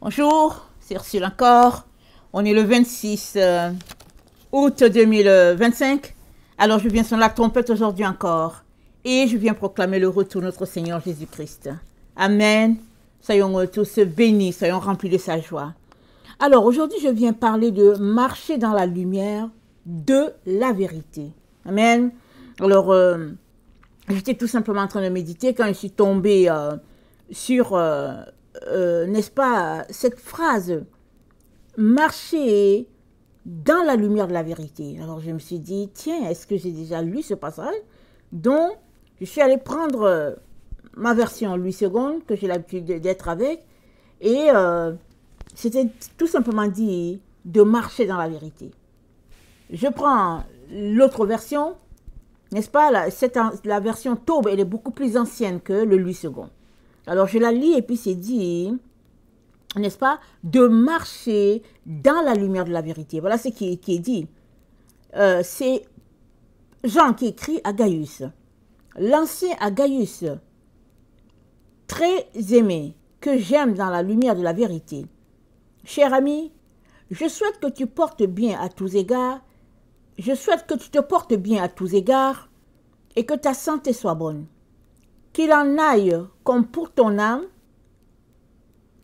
Bonjour, c'est Ursule encore. On est le 26 août 2025. Alors je viens sonner la trompette aujourd'hui encore. Et je viens proclamer le retour de notre Seigneur Jésus-Christ. Amen. Soyons tous bénis, soyons remplis de sa joie. Alors aujourd'hui je viens parler de marcher dans la lumière de la vérité. Amen. Alors j'étais tout simplement en train de méditer quand je suis tombée sur... n'est-ce pas, cette phrase, marcher dans la lumière de la vérité. Alors je me suis dit, tiens, est-ce que j'ai déjà lu ce passage? Donc, je suis allée prendre ma version Louis II, que j'ai l'habitude d'être avec, et c'était tout simplement dit de marcher dans la vérité. Je prends l'autre version, n'est-ce pas, la version Taube, elle est beaucoup plus ancienne que le Louis II. Alors, je la lis et puis c'est dit, n'est-ce pas, de marcher dans la lumière de la vérité. Voilà ce qui est dit. C'est Jean qui écrit à Gaius. L'ancien à Gaius, très aimé, que j'aime dans la lumière de la vérité. Cher ami, je souhaite que tu portes bien à tous égards. Je souhaite que tu te portes bien à tous égards et que ta santé soit bonne. Qu'il en aille comme pour ton âme,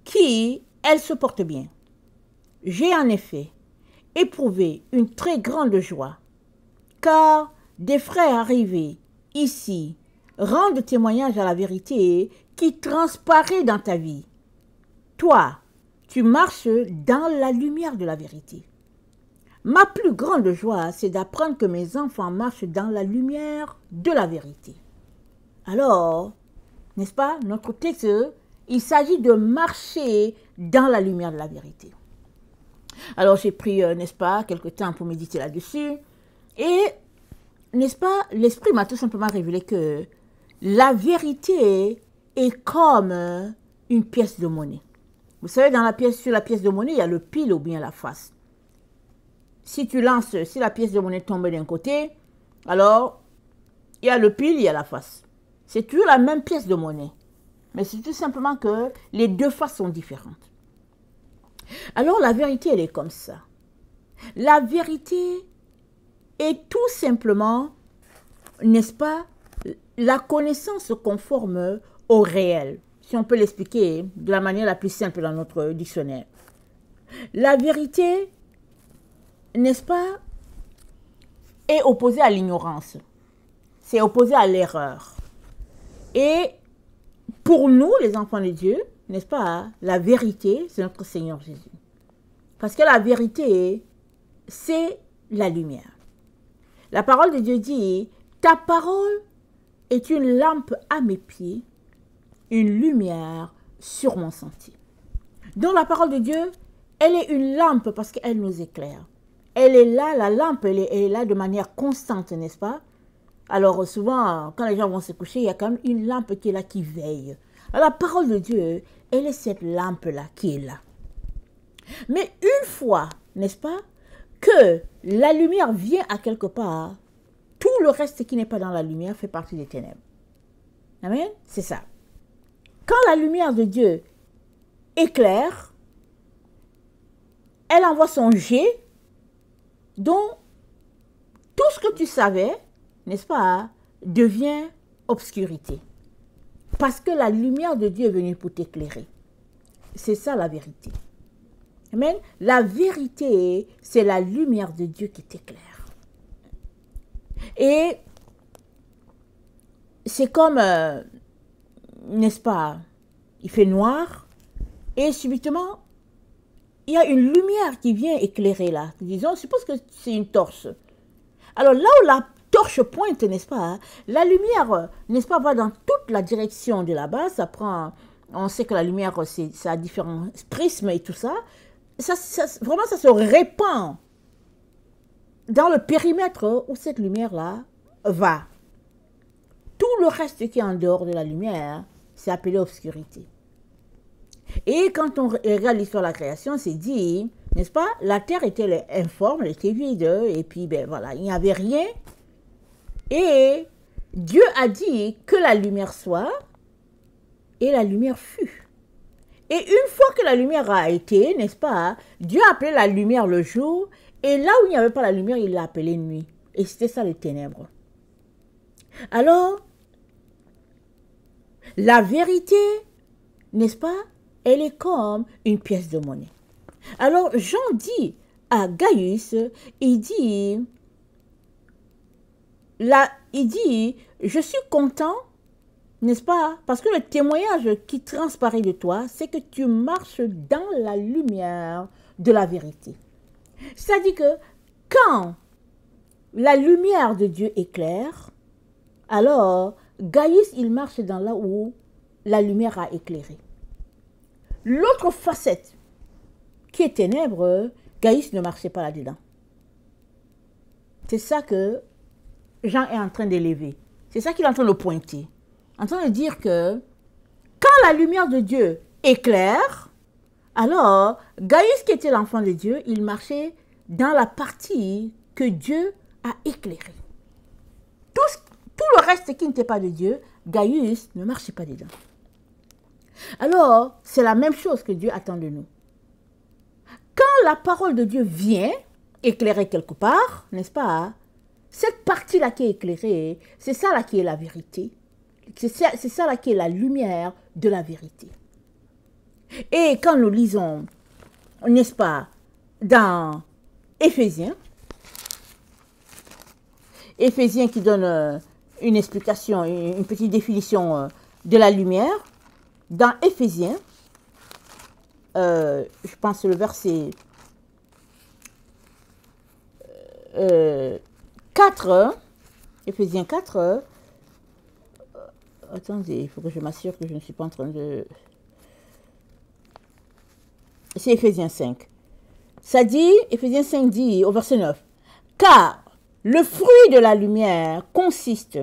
qui, elle, se porte bien. J'ai en effet éprouvé une très grande joie, car des frères arrivés ici rendent témoignage à la vérité qui transparaît dans ta vie. Toi, tu marches dans la lumière de la vérité. Ma plus grande joie, c'est d'apprendre que mes enfants marchent dans la lumière de la vérité. Alors, n'est-ce pas, notre texte, il s'agit de marcher dans la lumière de la vérité. Alors, j'ai pris, n'est-ce pas, quelques temps pour méditer là-dessus. Et, n'est-ce pas, l'Esprit m'a tout simplement révélé que la vérité est comme une pièce de monnaie. Vous savez, sur la pièce de monnaie, il y a le pile ou bien la face. Si la pièce de monnaie tombe d'un côté, alors, il y a le pile, il y a la face. C'est toujours la même pièce de monnaie. Mais c'est tout simplement que les deux faces sont différentes. Alors la vérité, elle est comme ça. La vérité est tout simplement, n'est-ce pas, la connaissance conforme au réel. Si on peut l'expliquer de la manière la plus simple dans notre dictionnaire. La vérité, n'est-ce pas, est opposée à l'ignorance. C'est opposé à l'erreur. Et pour nous, les enfants de Dieu, n'est-ce pas, la vérité, c'est notre Seigneur Jésus. Parce que la vérité, c'est la lumière. La parole de Dieu dit, ta parole est une lampe à mes pieds, une lumière sur mon sentier. Donc la parole de Dieu, elle est une lampe parce qu'elle nous éclaire. Elle est là, la lampe, elle est là de manière constante, n'est-ce pas? Alors souvent, quand les gens vont se coucher, il y a quand même une lampe qui est là, qui veille. Alors la parole de Dieu, elle est cette lampe-là qui est là. Mais une fois, n'est-ce pas, que la lumière vient à quelque part, tout le reste qui n'est pas dans la lumière fait partie des ténèbres. Amen? C'est ça. Quand la lumière de Dieu éclaire, elle envoie son jet, dont tout ce que tu savais, n'est-ce pas, devient obscurité. Parce que la lumière de Dieu est venue pour t'éclairer. C'est ça la vérité. Amen. La vérité, c'est la lumière de Dieu qui t'éclaire. Et c'est comme, n'est-ce pas, il fait noir et subitement, il y a une lumière qui vient éclairer là. Disons, suppose que c'est une torche. Alors là où la torche pointe, n'est-ce pas, hein, la lumière, n'est-ce pas, va dans toute la direction de là-bas. Ça prend, on sait que la lumière, ça a différents prismes et tout ça. Vraiment, ça se répand dans le périmètre où cette lumière-là va. Tout le reste qui est en dehors de la lumière, c'est appelé obscurité. Et quand on regarde l'histoire de la création, c'est dit, n'est-ce pas, la terre était informe, elle était vide, et puis, ben voilà, il n'y avait rien. Et Dieu a dit que la lumière soit, et la lumière fut. Et une fois que la lumière a été, n'est-ce pas, Dieu a appelé la lumière le jour, et là où il n'y avait pas la lumière, il l'a appelé nuit. Et c'était ça les ténèbres. Alors, la vérité, n'est-ce pas, elle est comme une pièce de monnaie. Alors, Jean dit à Gaius, il dit, je suis content, n'est-ce pas, parce que le témoignage qui transparaît de toi, c'est que tu marches dans la lumière de la vérité. C'est-à-dire que quand la lumière de Dieu éclaire, alors Gaius, il marche dans là où la lumière a éclairé. L'autre facette qui est ténèbre, Gaius ne marchait pas là-dedans. C'est ça que Jean est en train d'élever. C'est ça qu'il est en train de pointer. En train de dire que quand la lumière de Dieu éclaire, alors Gaius qui était l'enfant de Dieu, il marchait dans la partie que Dieu a éclairée. Tout le reste qui n'était pas de Dieu, Gaius ne marchait pas dedans. Alors, c'est la même chose que Dieu attend de nous. Quand la parole de Dieu vient éclairer quelque part, n'est-ce pas, cette partie-là qui est éclairée, c'est ça là qui est la vérité. C'est ça là qui est la lumière de la vérité. Et quand nous lisons, n'est-ce pas, dans Éphésiens qui donne une explication, une petite définition de la lumière, dans Éphésiens, je pense le verset 4, Éphésiens 4, attendez, il faut que je m'assure que je ne suis pas en train de... C'est Éphésiens 5. Ça dit, Éphésiens 5 dit au verset 9, « Car le fruit de la lumière consiste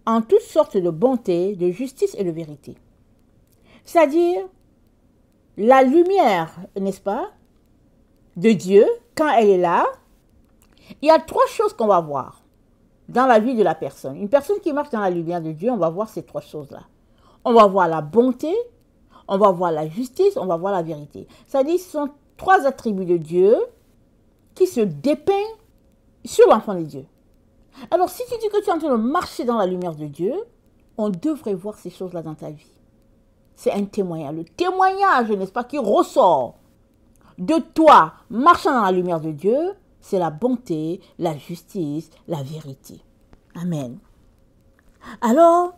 en toutes sortes de bonté, de justice et de vérité. » C'est-à-dire, la lumière, n'est-ce pas, de Dieu, quand elle est là, il y a trois choses qu'on va voir dans la vie de la personne. Une personne qui marche dans la lumière de Dieu, on va voir ces trois choses-là. On va voir la bonté, on va voir la justice, on va voir la vérité. C'est-à-dire, ce sont trois attributs de Dieu qui se dépeignent sur l'enfant de Dieu. Alors, si tu dis que tu es en train de marcher dans la lumière de Dieu, on devrait voir ces choses-là dans ta vie. C'est un témoignage. Le témoignage, n'est-ce pas, qui ressort de toi marchant dans la lumière de Dieu, c'est la bonté, la justice, la vérité. Amen. Alors,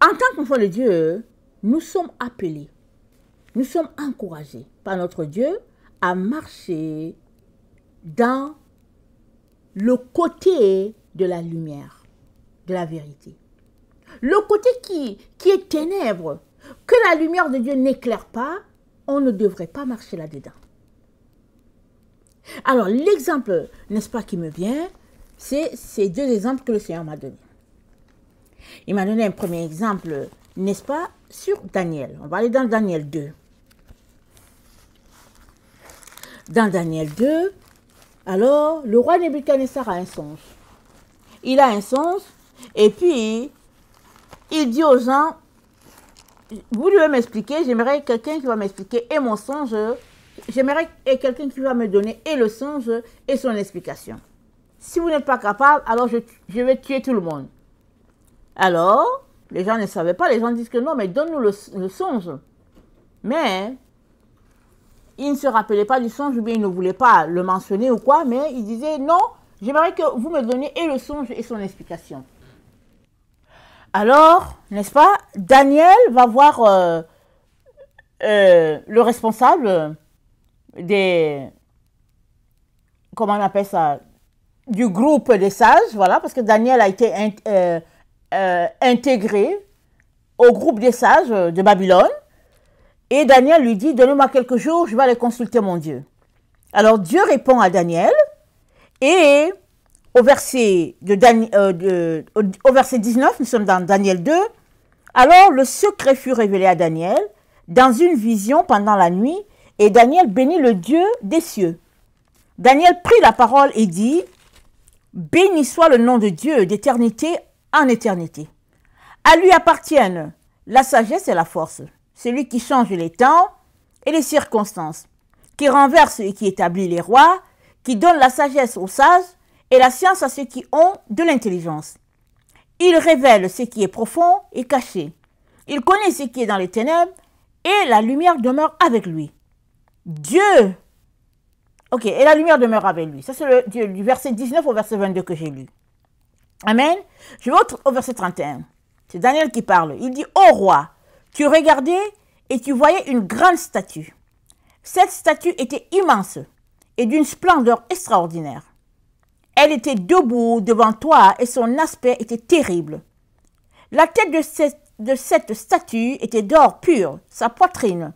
en tant qu'enfants de Dieu, nous sommes appelés, nous sommes encouragés par notre Dieu à marcher dans le côté de la lumière, de la vérité. Le côté qui est ténèbre, que la lumière de Dieu n'éclaire pas, on ne devrait pas marcher là-dedans. Alors, l'exemple, n'est-ce pas, qui me vient, c'est ces deux exemples que le Seigneur m'a donnés. Il m'a donné un premier exemple, n'est-ce pas, sur Daniel. On va aller dans Daniel 2. Dans Daniel 2, alors, le roi Nebuchadnezzar a un songe. Il a un songe, et puis, il dit aux gens, vous devez m'expliquer, j'aimerais quelqu'un qui va m'expliquer et mon songe, j'aimerais quelqu'un qui va me donner et le songe et son explication. Si vous n'êtes pas capable, alors je vais tuer tout le monde. Alors, les gens ne savaient pas, les gens disent que non, mais donne-nous le songe. Mais, ils ne se rappelaient pas du songe, ou bien ils ne voulaient pas le mentionner ou quoi, mais ils disaient non, j'aimerais que vous me donniez et le songe et son explication. Alors, n'est-ce pas, Daniel va voir le responsable comment on appelle ça, du groupe des sages, voilà, parce que Daniel a été intégré au groupe des sages de Babylone. Et Daniel lui dit, donne-moi quelques jours, je vais aller consulter mon Dieu. Alors Dieu répond à Daniel, et au verset 19, nous sommes dans Daniel 2, alors le secret fut révélé à Daniel dans une vision pendant la nuit, et Daniel bénit le Dieu des cieux. Daniel prit la parole et dit, béni soit le nom de Dieu d'éternité en éternité. À lui appartiennent La sagesse est la force, celui qui change les temps et les circonstances, qui renverse et qui établit les rois, qui donne la sagesse aux sages et la science à ceux qui ont de l'intelligence. Il révèle ce qui est profond et caché. Il connaît ce qui est dans les ténèbres et la lumière demeure avec lui. Dieu. Ok, et la lumière demeure avec lui. Ça, c'est du verset 19 au verset 22 que j'ai lu. Amen. Je vais au verset 31. C'est Daniel qui parle. Il dit, ô roi, tu regardais et tu voyais une grande statue. Cette statue était immense et d'une splendeur extraordinaire. Elle était debout devant toi et son aspect était terrible. La tête de cette statue était d'or pur, sa poitrine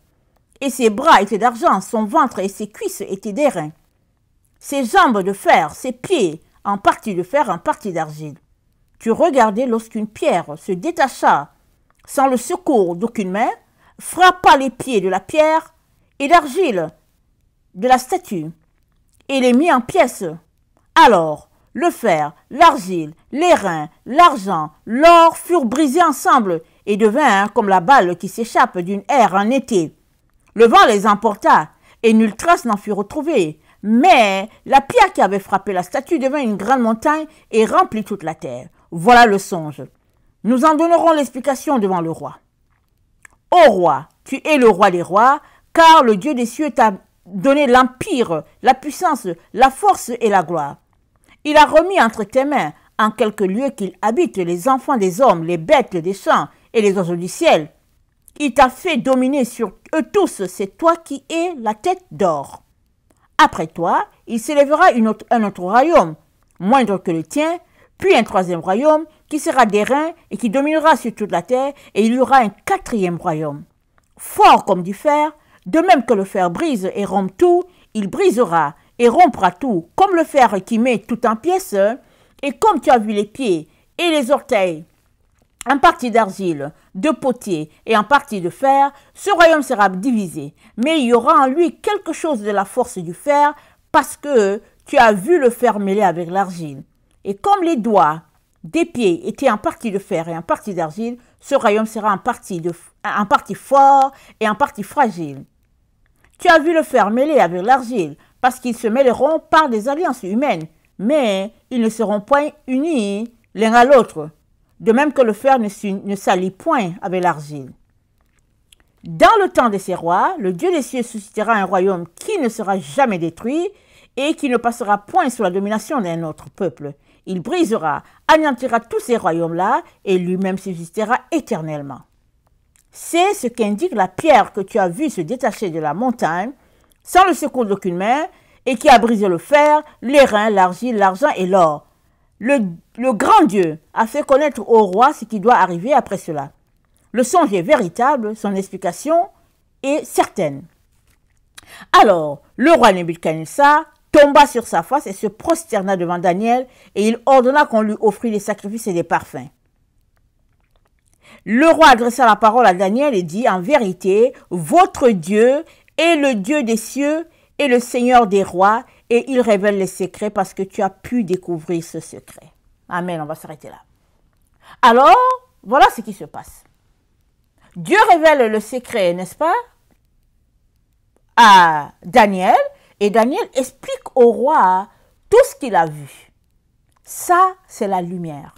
et ses bras étaient d'argent, son ventre et ses cuisses étaient d'airain. Ses jambes de fer, ses pieds, en partie de fer, en partie d'argile. Tu regardais lorsqu'une pierre se détacha sans le secours d'aucune main, frappa les pieds de la pierre et l'argile de la statue et les mit en pièces. Alors, le fer, l'argile, l'airain, l'argent, l'or furent brisés ensemble et devinrent comme la balle qui s'échappe d'une aire en été. Le vent les emporta et nulle trace n'en fut retrouvée. Mais la pierre qui avait frappé la statue devint une grande montagne et remplit toute la terre. Voilà le songe. Nous en donnerons l'explication devant le roi. Ô roi, tu es le roi des rois, car le Dieu des cieux t'a donné l'empire, la puissance, la force et la gloire. Il a remis entre tes mains, en quelques lieux qu'il habite, les enfants des hommes, les bêtes des champs et les oiseaux du ciel. Il t'a fait dominer sur eux tous, c'est toi qui es la tête d'or. Après toi, il s'élèvera un autre royaume, moindre que le tien, puis un troisième royaume qui sera d'airain et qui dominera sur toute la terre, et il y aura un quatrième royaume. Fort comme du fer, de même que le fer brise et rompt tout, il brisera et rompra tout, comme le fer qui met tout en pièces, et comme tu as vu les pieds et les orteils, en partie d'argile, de potier et en partie de fer, ce royaume sera divisé. Mais il y aura en lui quelque chose de la force du fer, parce que tu as vu le fer mêlé avec l'argile. Et comme les doigts des pieds étaient en partie de fer et en partie d'argile, ce royaume sera en partie fort et en partie fragile. Tu as vu le fer mêlé avec l'argile, parce qu'ils se mêleront par des alliances humaines, mais ils ne seront point unis l'un à l'autre, de même que le fer ne s'allie point avec l'argile. Dans le temps de ces rois, le Dieu des cieux suscitera un royaume qui ne sera jamais détruit et qui ne passera point sous la domination d'un autre peuple. Il brisera, anéantira tous ces royaumes-là et lui-même subsistera éternellement. C'est ce qu'indique la pierre que tu as vue se détacher de la montagne, sans le secours d'aucune main, et qui a brisé le fer, l'airain, l'argile, l'argent et l'or. Le grand Dieu a fait connaître au roi ce qui doit arriver après cela. Le songe est véritable, son explication est certaine. Alors, le roi Nebuchadnezzar tomba sur sa face et se prosterna devant Daniel, et il ordonna qu'on lui offrît des sacrifices et des parfums. Le roi adressa la parole à Daniel et dit, en vérité, votre Dieu est le Dieu des cieux et le Seigneur des rois, et il révèle les secrets parce que tu as pu découvrir ce secret. Amen, on va s'arrêter là. Alors, voilà ce qui se passe. Dieu révèle le secret, n'est-ce pas, à Daniel, et Daniel explique au roi tout ce qu'il a vu. Ça, c'est la lumière.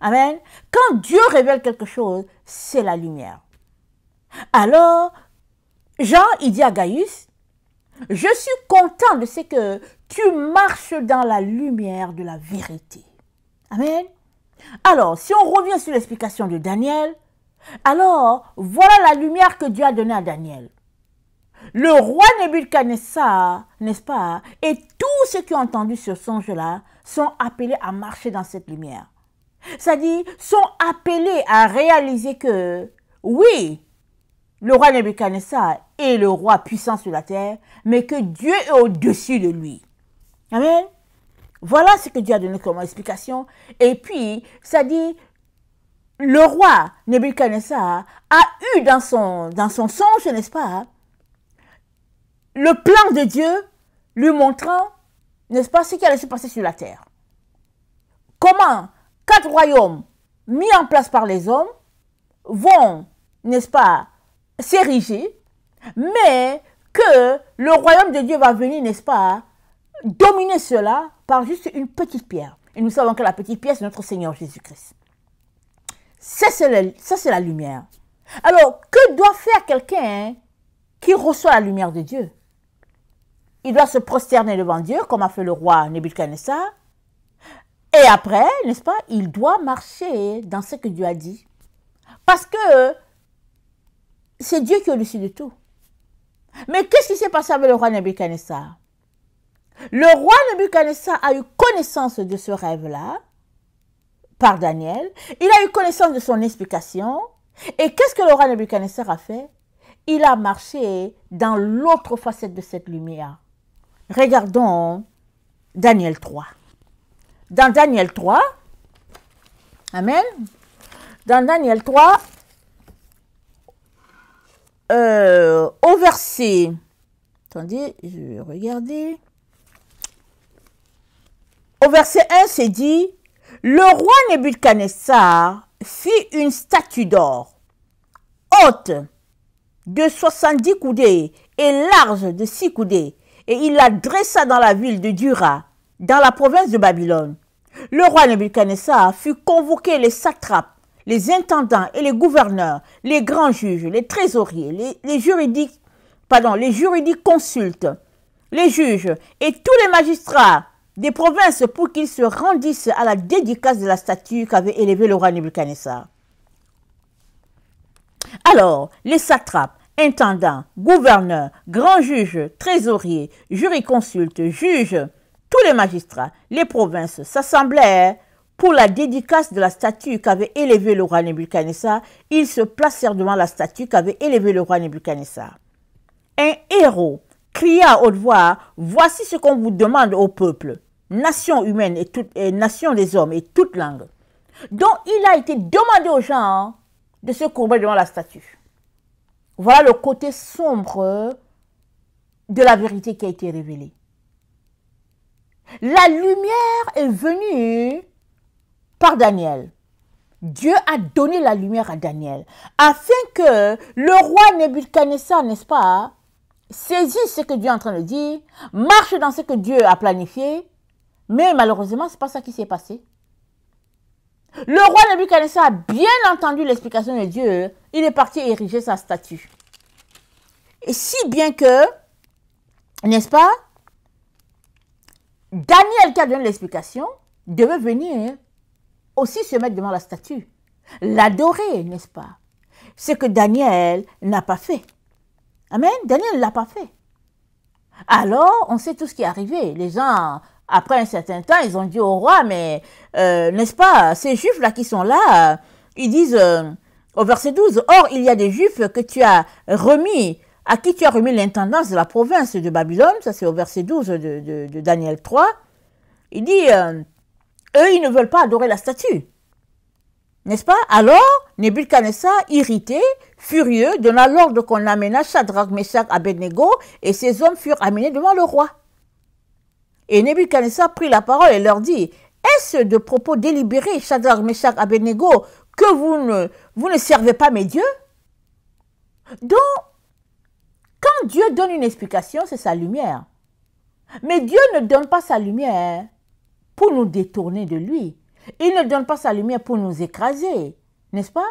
Amen. Quand Dieu révèle quelque chose, c'est la lumière. Alors, Jean, il dit à Gaius, je suis content de ce que tu marches dans la lumière de la vérité. Amen. Alors, si on revient sur l'explication de Daniel, alors, voilà la lumière que Dieu a donnée à Daniel. Le roi Nebuchadnezzar, n'est-ce pas, et tous ceux qui ont entendu ce songe-là sont appelés à marcher dans cette lumière. C'est-à-dire, sont appelés à réaliser que, oui, le roi Nebuchadnezzar est le roi puissant sur la terre, mais que Dieu est au-dessus de lui. Amen. Voilà ce que Dieu a donné comme explication. Et puis, ça dit, le roi Nebuchadnezzar a eu dans son songe, n'est-ce pas, le plan de Dieu lui montrant, n'est-ce pas, ce qui allait se passer sur la terre. Comment 4 royaumes mis en place par les hommes vont n'est-ce pas, s'ériger, mais que le royaume de Dieu va venir, n'est-ce pas, dominer cela par juste une petite pierre. Et nous savons que la petite pierre, c'est notre Seigneur Jésus-Christ. Ça, c'est la lumière. Alors, que doit faire quelqu'un qui reçoit la lumière de Dieu? Il doit se prosterner devant Dieu, comme a fait le roi Nebuchadnezzar. Et après, n'est-ce pas, il doit marcher dans ce que Dieu a dit. Parce que c'est Dieu qui est au-dessus de tout. Mais qu'est-ce qui s'est passé avec le roi Nebuchadnezzar? Le roi Nebuchadnezzar a eu connaissance de ce rêve-là, par Daniel. Il a eu connaissance de son explication. Et qu'est-ce que le roi Nebuchadnezzar a fait? Il a marché dans l'autre facette de cette lumière. Regardons Daniel 3. Dans Daniel 3, amen, dans Daniel 3, au verset, attendez, je vais regarder, au verset 1, c'est dit, le roi Nebuchadnezzar fit une statue d'or, haute de 70 coudées et large de 6 coudées, et il la dressa dans la ville de Dura, dans la province de Babylone. Le roi Nebuchadnezzar fit convoquer les satrapes, les intendants et les gouverneurs, les grands juges, les trésoriers, les juridiques consultes, les juges et tous les magistrats des provinces pour qu'ils se rendissent à la dédicace de la statue qu'avait élevée le roi Nebuchadnezzar. Alors, les satrapes, intendants, gouverneurs, grands juges, trésoriers, jurisconsultes, juges, tous les magistrats, les provinces s'assemblèrent pour la dédicace de la statue qu'avait élevée le roi Nebuchadnezzar. Ils se placèrent devant la statue qu'avait élevée le roi Nebuchadnezzar. Un héros cria à haute voix, « Voici ce qu'on vous demande au peuple, nation humaine et nation des hommes et toute langue. » Donc il a été demandé aux gens de se courber devant la statue. Voilà le côté sombre de la vérité qui a été révélée. La lumière est venue par Daniel. Dieu a donné la lumière à Daniel afin que le roi Nebuchadnezzar, n'est-ce pas, saisisse ce que Dieu est en train de dire, marche dans ce que Dieu a planifié, mais malheureusement, ce n'est pas ça qui s'est passé. Le roi Nebuchadnezzar a bien entendu l'explication de Dieu, il est parti ériger sa statue. Et si bien que, n'est-ce pas, Daniel qui a donné l'explication devait venir aussi se mettre devant la statue, l'adorer, n'est-ce pas? Ce que Daniel n'a pas fait. Amen, Daniel ne l'a pas fait. Alors, on sait tout ce qui est arrivé. Les gens, après un certain temps, ils ont dit au roi, mais, n'est-ce pas, ces juifs-là qui sont là, ils disent au verset 12, « Or, il y a des juifs que tu as remis, à qui tu as remis l'intendance de la province de Babylone. » Ça, c'est au verset 12 de Daniel 3. Il dit, eux, ils ne veulent pas adorer la statue. N'est-ce pas? Alors, Nebuchadnezzar, irrité, furieux, donna l'ordre qu'on amena Shadrach, Meshach, Abednego, et ces hommes furent amenés devant le roi. Et Nebuchadnezzar prit la parole et leur dit, est-ce de propos délibérés, Shadrach, Meshach, Abednego, que vous ne servez pas mes dieux? Donc, quand Dieu donne une explication, c'est sa lumière. Mais Dieu ne donne pas sa lumière pour nous détourner de lui. Il ne donne pas sa lumière pour nous écraser, n'est-ce pas?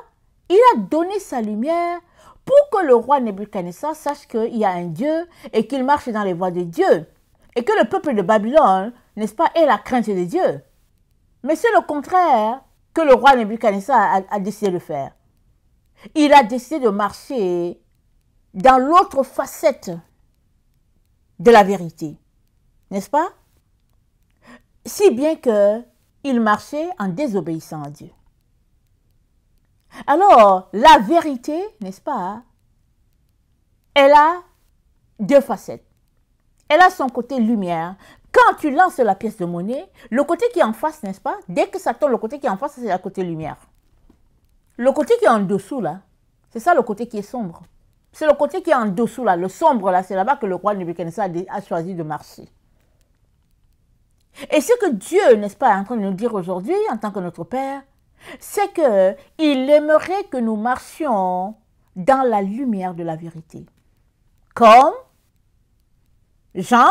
Il a donné sa lumière pour que le roi Nebuchadnezzar sache qu'il y a un Dieu et qu'il marche dans les voies de Dieu. Et que le peuple de Babylone, n'est-ce pas, ait la crainte de Dieu. Mais c'est le contraire que le roi Nebuchadnezzar a décidé de faire. Il a décidé de marcher dans l'autre facette de la vérité, n'est-ce pas? Si bien qu'il marchait en désobéissant à Dieu. Alors, la vérité, n'est-ce pas, elle a deux facettes. Elle a son côté lumière. Quand tu lances la pièce de monnaie, le côté qui est en face, n'est-ce pas, dès que ça tombe, le côté qui est en face, c'est le côté lumière. Le côté qui est en dessous, là, c'est ça le côté qui est sombre. C'est le côté qui est en dessous, là, le sombre, là, c'est là-bas que le roi Nebuchadnezzar a choisi de marcher. Et ce que Dieu, n'est-ce pas, est en train de nous dire aujourd'hui, en tant que notre Père, c'est qu'il aimerait que nous marchions dans la lumière de la vérité. Comme Jean,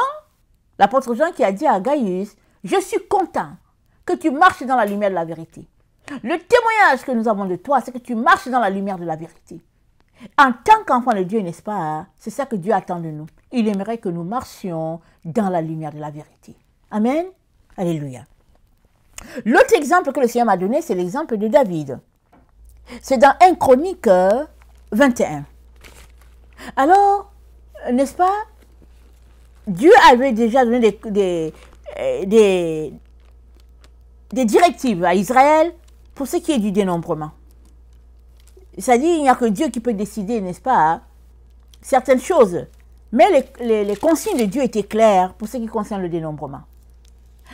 l'apôtre Jean qui a dit à Gaius, je suis content que tu marches dans la lumière de la vérité. Le témoignage que nous avons de toi, c'est que tu marches dans la lumière de la vérité. En tant qu'enfant de Dieu, n'est-ce pas, c'est ça que Dieu attend de nous. Il aimerait que nous marchions dans la lumière de la vérité. Amen. Alléluia. L'autre exemple que le Seigneur m'a donné, c'est l'exemple de David. C'est dans 1 Chronique 21. Alors, n'est-ce pas, Dieu avait déjà donné des directives à Israël pour ce qui est du dénombrement. C'est-à-dire, il n'y a que Dieu qui peut décider, n'est-ce pas, certaines choses. Mais les consignes de Dieu étaient claires pour ce qui concerne le dénombrement.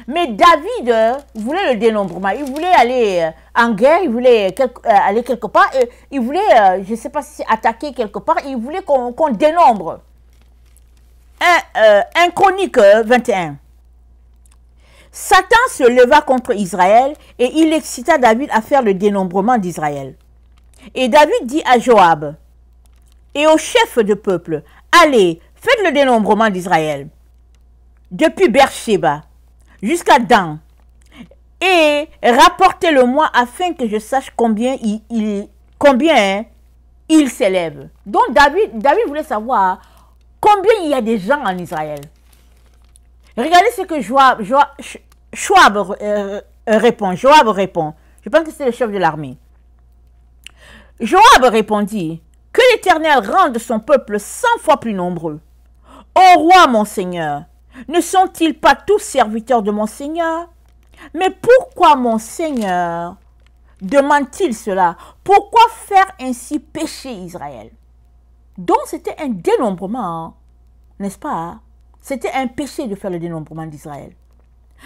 Mais David voulait le dénombrement. Il voulait aller en guerre, il voulait aller quelque part, il voulait, je ne sais pas si attaquer quelque part, il voulait qu'on dénombre. 1 Chronique 21. Satan se leva contre Israël et il excita David à faire le dénombrement d'Israël. Et David dit à Joab et aux chefs de peuple, allez, faites le dénombrement d'Israël, depuis Beersheba jusqu'à Dan, et rapportez-le-moi afin que je sache combien il s'élève. Donc David voulait savoir combien il y a de gens en Israël. Regardez ce que Joab répond. Joab répond. Je pense que c'est le chef de l'armée. Joab répondit, que l'Éternel rende son peuple 100 fois plus nombreux. Ô roi, mon Seigneur, ne sont-ils pas tous serviteurs de mon Seigneur? Mais pourquoi mon Seigneur demande-t-il cela? Pourquoi faire ainsi pécher Israël? Donc c'était un dénombrement, n'est-ce pas? C'était un péché de faire le dénombrement d'Israël.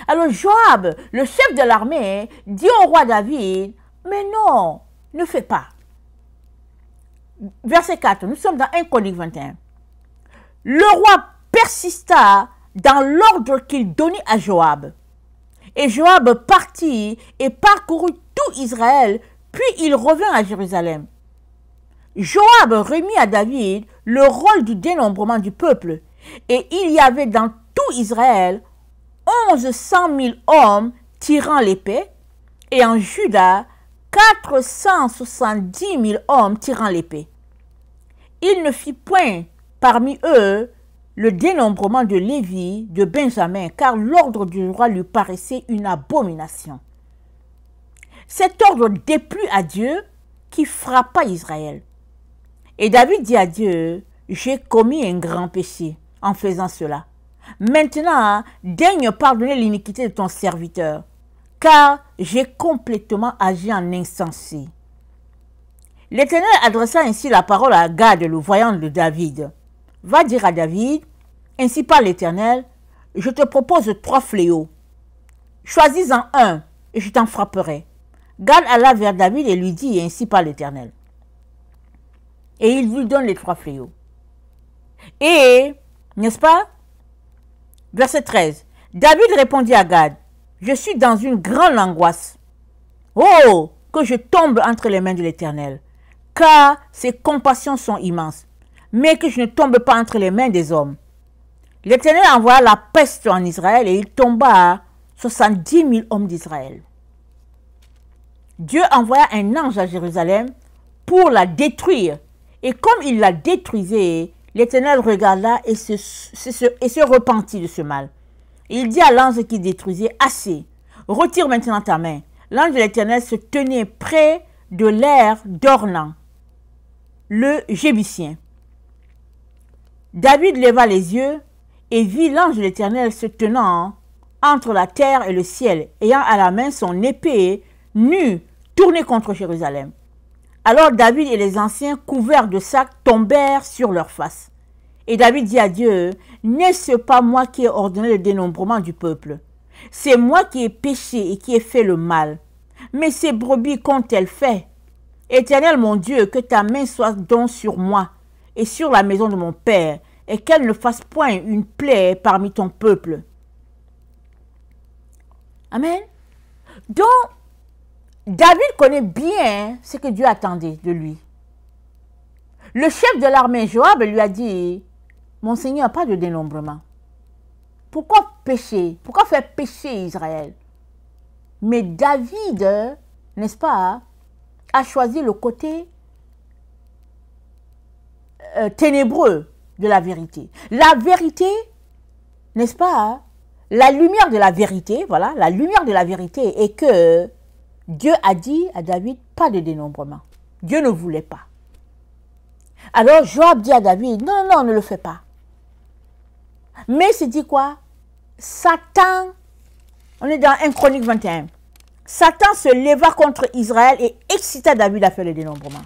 Alors Joab, le chef de l'armée, dit au roi David, mais non, ne fais pas. Verset 4, nous sommes dans 1 Chronique 21. Le roi persista dans l'ordre qu'il donnait à Joab. Et Joab partit et parcourut tout Israël, puis il revint à Jérusalem. Joab remit à David le rôle du dénombrement du peuple, et il y avait dans tout Israël 1100 000 hommes tirant l'épée, et en Juda 470 000 hommes tirant l'épée. Il ne fit point parmi eux le dénombrement de Lévi, de Benjamin, car l'ordre du roi lui paraissait une abomination. Cet ordre déplut à Dieu qui frappa Israël. Et David dit à Dieu, j'ai commis un grand péché en faisant cela. Maintenant, daigne pardonner l'iniquité de ton serviteur, car j'ai complètement agi en insensé. L'Éternel adressa ainsi la parole à Gad, le voyant de David. Va dire à David, ainsi parle l'Éternel, je te propose 3 fléaux. Choisis-en un, et je t'en frapperai. Gad alla vers David et lui dit, ainsi parle l'Éternel. Et il lui donne les 3 fléaux. Et, n'est-ce pas? Verset 13. David répondit à Gad, je suis dans une grande angoisse. Oh, que je tombe entre les mains de l'Éternel, car ses compassions sont immenses, mais que je ne tombe pas entre les mains des hommes. L'Éternel envoya la peste en Israël et il tomba à 70 000 hommes d'Israël. Dieu envoya un ange à Jérusalem pour la détruire. Et comme il la détruisait, l'Éternel regarda et se repentit de ce mal. Et il dit à l'ange qui détruisait, assez, retire maintenant ta main. L'ange de l'Éternel se tenait près de l'aire d'Ornan, le Jébusien. David leva les yeux et vit l'ange de l'Éternel se tenant entre la terre et le ciel, ayant à la main son épée nue tournée contre Jérusalem. Alors David et les anciens, couverts de sacs, tombèrent sur leurs faces. Et David dit à Dieu, n'est-ce pas moi qui ai ordonné le dénombrement du peuple? C'est moi qui ai péché et qui ai fait le mal. Mais ces brebis qu'ont-elles fait? Éternel mon Dieu, que ta main soit donc sur moi et sur la maison de mon père, et qu'elle ne fasse point une plaie parmi ton peuple. Amen. Donc, David connaît bien ce que Dieu attendait de lui. Le chef de l'armée, Joab, lui a dit, mon Seigneur, pas de dénombrement. Pourquoi pécher? Pourquoi faire pécher Israël? Mais David, n'est-ce pas, a choisi le côté ténébreux de la vérité. La vérité, n'est-ce pas, la lumière de la vérité, voilà, la lumière de la vérité est que Dieu a dit à David, pas de dénombrement. Dieu ne voulait pas. Alors Joab dit à David, non, non, ne le fais pas. Mais c'est dit quoi? Satan, on est dans 1 Chronique 21. Satan se leva contre Israël et excita David à faire le dénombrement.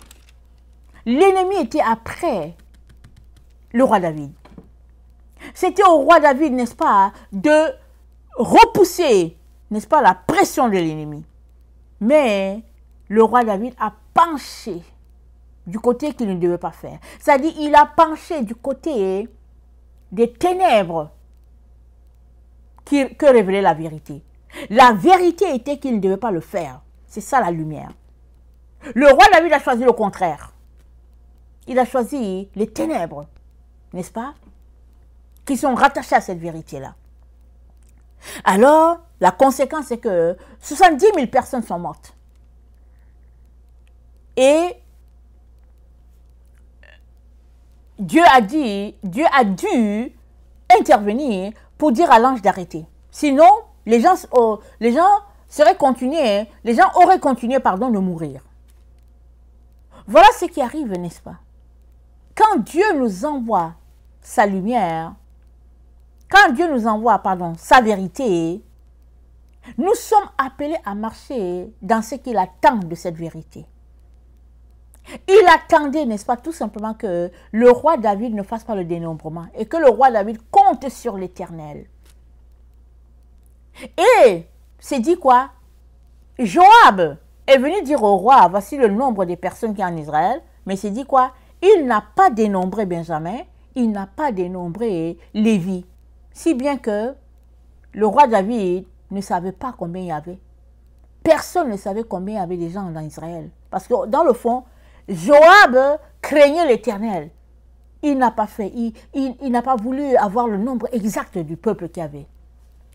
L'ennemi était après le roi David. C'était au roi David, n'est-ce pas, de repousser, n'est-ce pas, la pression de l'ennemi. Mais le roi David a penché du côté qu'il ne devait pas faire. C'est-à-dire, il a penché du côté des ténèbres que révélait la vérité. La vérité était qu'il ne devait pas le faire. C'est ça la lumière. Le roi David a choisi le contraire. Il a choisi les ténèbres, n'est-ce pas, qui sont rattachés à cette vérité-là. Alors, la conséquence c'est que 70 000 personnes sont mortes. Et Dieu a dû intervenir pour dire à l'ange d'arrêter. Sinon, les gens auraient continué de mourir. Voilà ce qui arrive, n'est-ce pas? Quand Dieu nous envoie sa lumière, quand Dieu nous envoie, sa vérité, nous sommes appelés à marcher dans ce qu'il attend de cette vérité. Il attendait, n'est-ce pas, tout simplement que le roi David ne fasse pas le dénombrement et que le roi David compte sur l'Éternel. Et c'est dit quoi? Joab est venu dire au roi, voici le nombre des personnes qui sont en Israël, mais c'est dit quoi? Il n'a pas dénombré Benjamin, il n'a pas dénombré Lévi. Si bien que le roi David ne savait pas combien il y avait. Personne ne savait combien il y avait des gens dans Israël. Parce que dans le fond, Joab craignait l'Éternel. Il n'a pas fait, il n'a pas voulu avoir le nombre exact du peuple qu'il y avait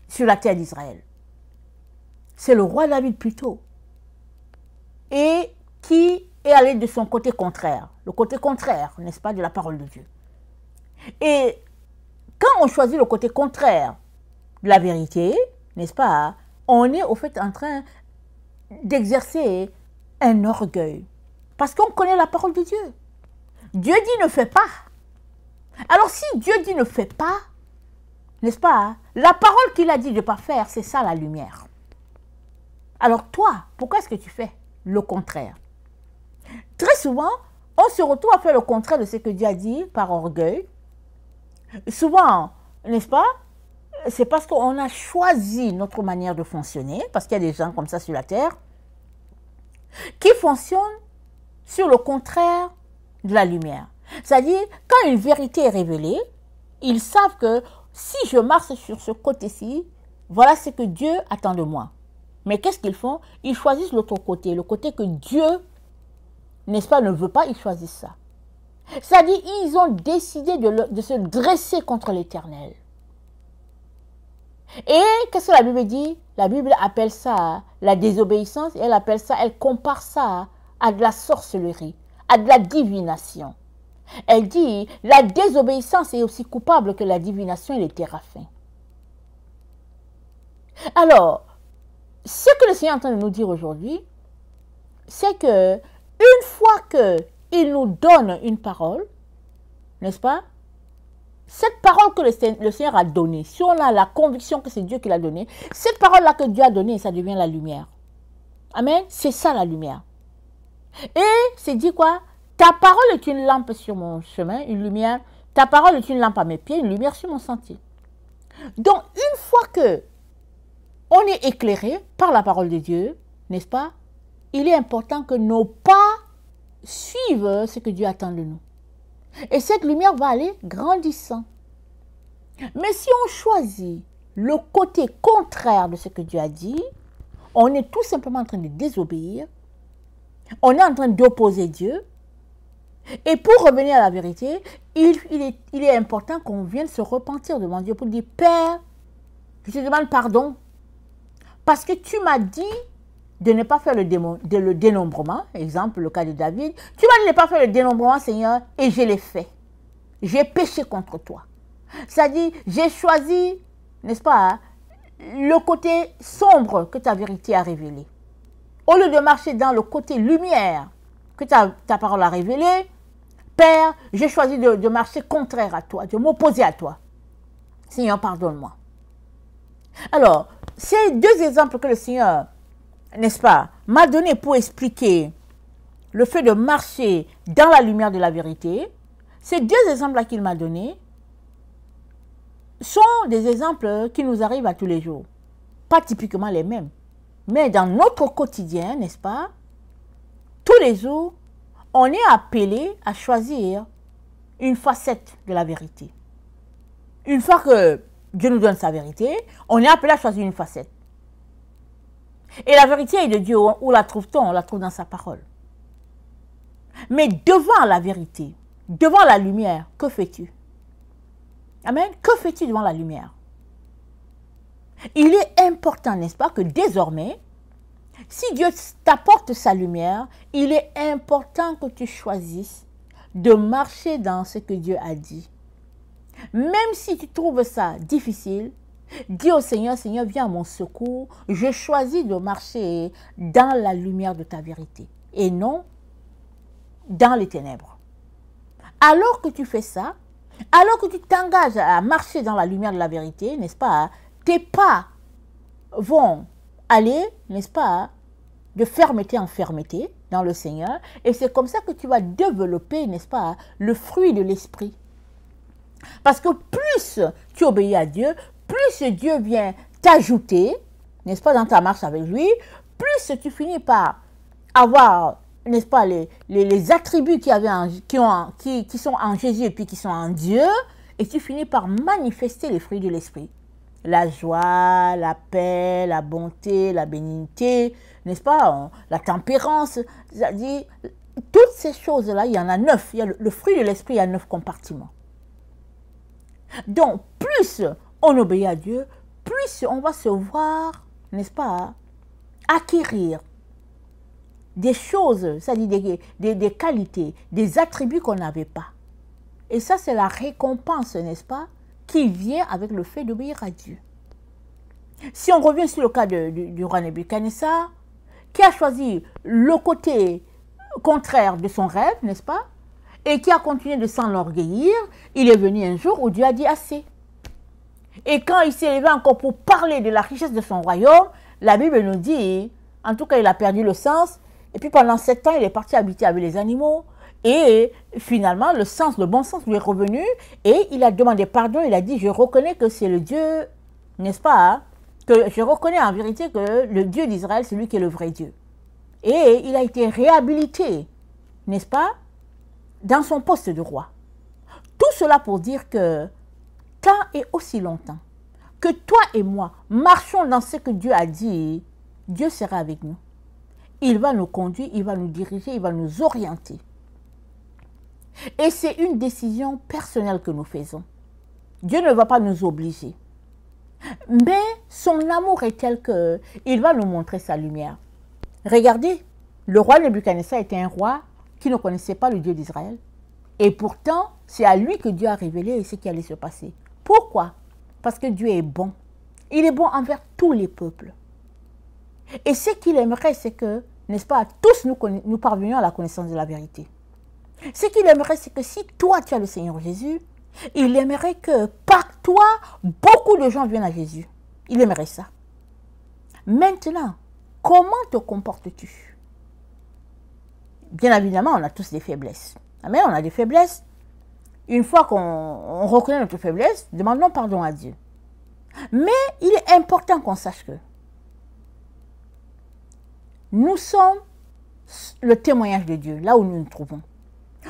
sur la terre d'Israël. C'est le roi David plutôt. Et qui est allé de son côté contraire. Le côté contraire, n'est-ce pas, de la parole de Dieu. Et quand on choisit le côté contraire de la vérité, n'est-ce pas, on est au fait en train d'exercer un orgueil. Parce qu'on connaît la parole de Dieu. Dieu dit ne fais pas. Alors si Dieu dit ne fais pas, n'est-ce pas, la parole qu'il a dit de ne pas faire, c'est ça la lumière. Alors toi, pourquoi est-ce que tu fais le contraire? Très souvent, on se retrouve à faire le contraire de ce que Dieu a dit par orgueil. Souvent, n'est-ce pas, c'est parce qu'on a choisi notre manière de fonctionner, parce qu'il y a des gens comme ça sur la terre, qui fonctionnent sur le contraire de la lumière. C'est-à-dire, quand une vérité est révélée, ils savent que si je marche sur ce côté-ci, voilà ce que Dieu attend de moi. Mais qu'est-ce qu'ils font? Ils choisissent l'autre côté, le côté que Dieu, n'est-ce pas, ne veut pas, ils choisissent ça. C'est-à-dire, ils ont décidé de se dresser contre l'Éternel. Et qu'est-ce que la Bible dit? La Bible appelle ça la désobéissance, et elle compare ça à de la sorcellerie, à de la divination. Elle dit, la désobéissance est aussi coupable que la divination et les téraphins. Alors, ce que le Seigneur est en train de nous dire aujourd'hui, c'est que une fois qu'il nous donne une parole, n'est-ce pas, cette parole que le Seigneur a donnée, si on a la conviction que c'est Dieu qui l'a donnée, cette parole-là que Dieu a donnée, ça devient la lumière. Amen. C'est ça la lumière. Et c'est dit quoi? Ta parole est une lampe sur mon chemin, une lumière. Ta parole est une lampe à mes pieds, une lumière sur mon sentier. Donc, une fois que on est éclairé par la parole de Dieu, n'est-ce pas? Il est important que nos pas suivent ce que Dieu attend de nous. Et cette lumière va aller grandissant. Mais si on choisit le côté contraire de ce que Dieu a dit, on est tout simplement en train de désobéir, on est en train d'opposer Dieu, Et pour revenir à la vérité, il est important qu'on vienne se repentir devant Dieu pour dire, Père, je te demande pardon parce que tu m'as dit de ne pas faire le dénombrement, exemple le cas de David, tu m'as dit de ne pas faire le dénombrement, Seigneur, et je l'ai fait. J'ai péché contre toi. C'est-à-dire, j'ai choisi, n'est-ce pas, le côté sombre que ta vérité a révélé. Au lieu de marcher dans le côté lumière que ta parole a révélé, Père, j'ai choisi de marcher contraire à toi, de m'opposer à toi. Seigneur, pardonne-moi. Alors, ces deux exemples que le Seigneur, n'est-ce pas, m'a donné pour expliquer le fait de marcher dans la lumière de la vérité, ces deux exemples-là qu'il m'a donnés sont des exemples qui nous arrivent à tous les jours. Pas typiquement les mêmes. Mais dans notre quotidien, n'est-ce pas, tous les jours, on est appelé à choisir une facette de la vérité. Une fois que Dieu nous donne sa vérité, on est appelé à choisir une facette. Et la vérité est de Dieu. Où la trouve-t-on? On la trouve dans sa parole. Mais devant la vérité, devant la lumière, que fais-tu? Amen. Que fais-tu devant la lumière? Il est important, n'est-ce pas, que désormais, si Dieu t'apporte sa lumière, il est important que tu choisisses de marcher dans ce que Dieu a dit. Même si tu trouves ça difficile, dis au Seigneur, Seigneur, viens à mon secours. Je choisis de marcher dans la lumière de ta vérité et non dans les ténèbres. Alors que tu fais ça, alors que tu t'engages à marcher dans la lumière de la vérité, n'est-ce pas, tes pas vont aller, n'est-ce pas, de fermeté en fermeté dans le Seigneur. Et c'est comme ça que tu vas développer, n'est-ce pas, le fruit de l'esprit. Parce que plus tu obéis à Dieu, plus Dieu vient t'ajouter, n'est-ce pas, dans ta marche avec lui, plus tu finis par avoir, n'est-ce pas, les attributs qui sont en Jésus et puis qui sont en Dieu, et tu finis par manifester les fruits de l'esprit. La joie, la paix, la bonté, la bénignité, n'est-ce pas, la tempérance, c'est-à-dire, toutes ces choses-là, il y en a 9. Il y a le fruit de l'esprit, il y a 9 compartiments. Donc, plus on obéit à Dieu, plus on va se voir, n'est-ce pas, acquérir des choses, c'est-à-dire des qualités, des attributs qu'on n'avait pas. Et ça, c'est la récompense, n'est-ce pas, qui vient avec le fait d'obéir à Dieu. Si on revient sur le cas du roi Nebuchadnezzar, qui a choisi le côté contraire de son rêve, n'est-ce pas, et qui a continué de s'enorgueillir, il est venu un jour où Dieu a dit assez. Et quand il s'est levé encore pour parler de la richesse de son royaume, la Bible nous dit, en tout cas il a perdu le sens, et puis pendant 7 ans il est parti habiter avec les animaux, et finalement le bon sens lui est revenu, et il a demandé pardon, il a dit, je reconnais que c'est le Dieu, n'est-ce pas, que je reconnais en vérité que le Dieu d'Israël, c'est lui qui est le vrai Dieu. Et il a été réhabilité, n'est-ce pas, dans son poste de roi. Tout cela pour dire que tant et aussi longtemps que toi et moi marchons dans ce que Dieu a dit, Dieu sera avec nous. Il va nous conduire, il va nous diriger, il va nous orienter. Et c'est une décision personnelle que nous faisons. Dieu ne va pas nous obliger. Mais son amour est tel qu'il va nous montrer sa lumière. Regardez, le roi Nebuchadnezzar était un roi qui ne connaissait pas le Dieu d'Israël. Et pourtant, c'est à lui que Dieu a révélé ce qui allait se passer. Pourquoi? Parce que Dieu est bon. Il est bon envers tous les peuples. Et ce qu'il aimerait, c'est que, n'est-ce pas, tous nous parvenions à la connaissance de la vérité. Ce qu'il aimerait, c'est que si toi, tu as le Seigneur Jésus, il aimerait que par toi, beaucoup de gens viennent à Jésus. Il aimerait ça. Maintenant, comment te comportes-tu? Bien évidemment, on a tous des faiblesses. Mais on a des faiblesses. Une fois qu'on reconnaît notre faiblesse, demandons pardon à Dieu. Mais il est important qu'on sache que nous sommes le témoignage de Dieu, là où nous nous trouvons.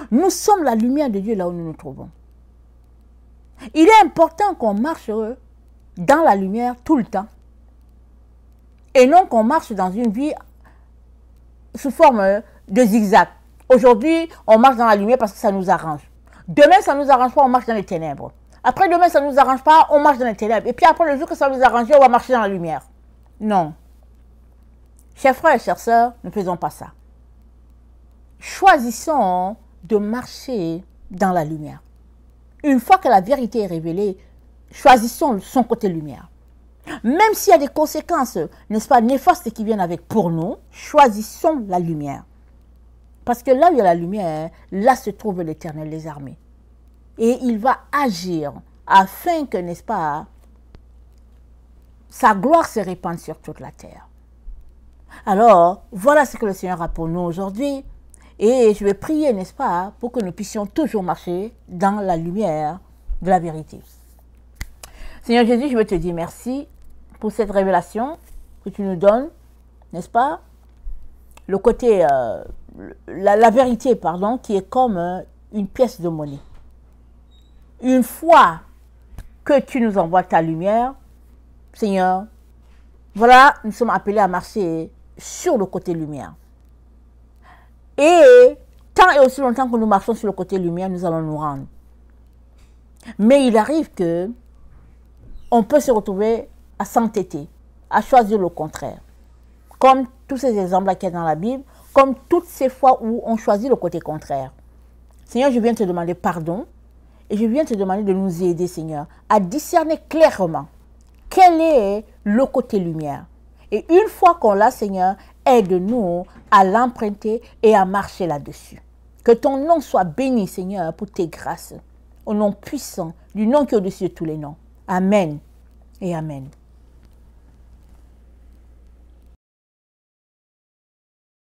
Nous sommes la lumière de Dieu, là où nous nous trouvons. Il est important qu'on marche dans la lumière tout le temps. Et non qu'on marche dans une vie sous forme de zigzag. Aujourd'hui, on marche dans la lumière parce que ça nous arrange. Demain, ça ne nous arrange pas, on marche dans les ténèbres. Après demain, ça ne nous arrange pas, on marche dans les ténèbres. Et puis après, le jour que ça nous arrange, on va marcher dans la lumière. Non. Chers frères et chères sœurs, ne faisons pas ça. Choisissons de marcher dans la lumière. Une fois que la vérité est révélée, choisissons son côté lumière. Même s'il y a des conséquences, n'est-ce pas, néfastes qui viennent avec pour nous, choisissons la lumière. Parce que là où il y a la lumière, là se trouve l'Éternel des armées. Et il va agir afin que, n'est-ce pas, sa gloire se répande sur toute la terre. Alors, voilà ce que le Seigneur a pour nous aujourd'hui. Et je vais prier, n'est-ce pas, pour que nous puissions toujours marcher dans la lumière de la vérité. Seigneur Jésus, je veux te dire merci pour cette révélation que tu nous donnes, n'est-ce pas? Le côté, la vérité, pardon, qui est comme une pièce de monnaie. Une fois que tu nous envoies ta lumière, Seigneur, voilà, nous sommes appelés à marcher sur le côté lumière. Et tant et aussi longtemps que nous marchons sur le côté lumière, nous allons nous rendre. Mais il arrive que on peut se retrouver à s'entêter, à choisir le contraire. Comme tous ces exemples qu'il y a dans la Bible, comme toutes ces fois où on choisit le côté contraire. Seigneur, je viens te demander pardon et je viens te demander de nous aider, Seigneur, à discerner clairement quel est le côté lumière. Et une fois qu'on l'a, Seigneur, aide-nous à l'emprunter et à marcher là-dessus. Que ton nom soit béni, Seigneur, pour tes grâces. Au nom puissant, du nom qui est au-dessus de tous les noms. Amen et amen.